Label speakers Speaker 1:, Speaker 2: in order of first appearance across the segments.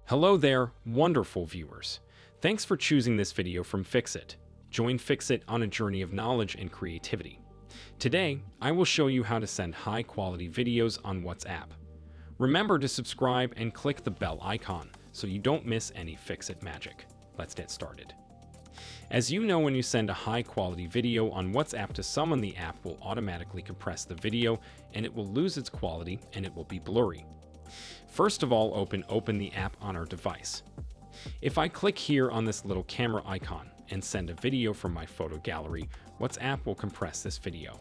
Speaker 1: Hello there, wonderful viewers. Thanks for choosing this video from Fixit. Join Fixit on a journey of knowledge and creativity. Today, I will show you how to send high-quality videos on WhatsApp. Remember to subscribe and click the bell icon so you don't miss any Fixit magic. Let's get started. As you know, when you send a high-quality video on WhatsApp to someone, the app will automatically compress the video and it will lose its quality and it will be blurry. First of all, open the app on our device. If I click here on this little camera icon and send a video from my photo gallery, WhatsApp will compress this video.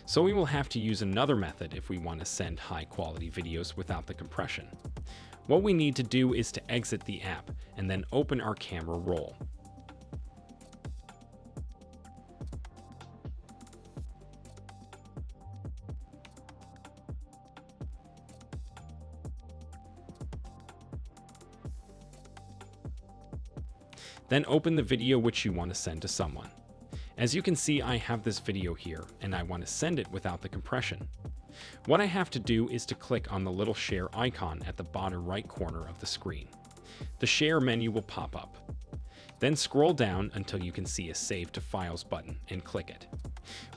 Speaker 1: So we will have to use another method if we want to send high-quality videos without the compression. What we need to do is to exit the app and then open our camera roll. Then open the video which you want to send to someone. As you can see, I have this video here and I want to send it without the compression. What I have to do is to click on the little share icon at the bottom right corner of the screen. The share menu will pop up. Then scroll down until you can see a Save to Files button and click it.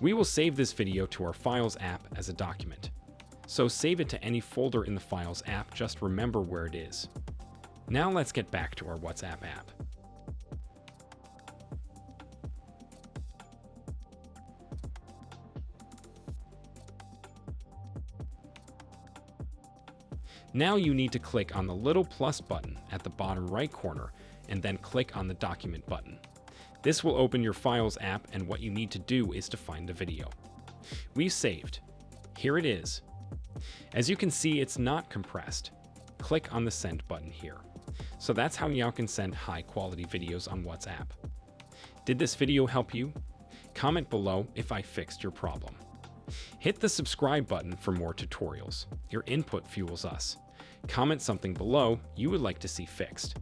Speaker 1: We will save this video to our Files app as a document. So save it to any folder in the Files app, just remember where it is. Now let's get back to our WhatsApp app. Now you need to click on the little plus button at the bottom right corner and then click on the document button. This will open your Files app, and what you need to do is to find the video. We've saved. Here it is. As you can see, it's not compressed. Click on the send button here. So that's how you can send high quality videos on WhatsApp. Did this video help you? Comment below if I fixed your problem. Hit the subscribe button for more tutorials. Your input fuels us. Comment something below you would like to see fixed.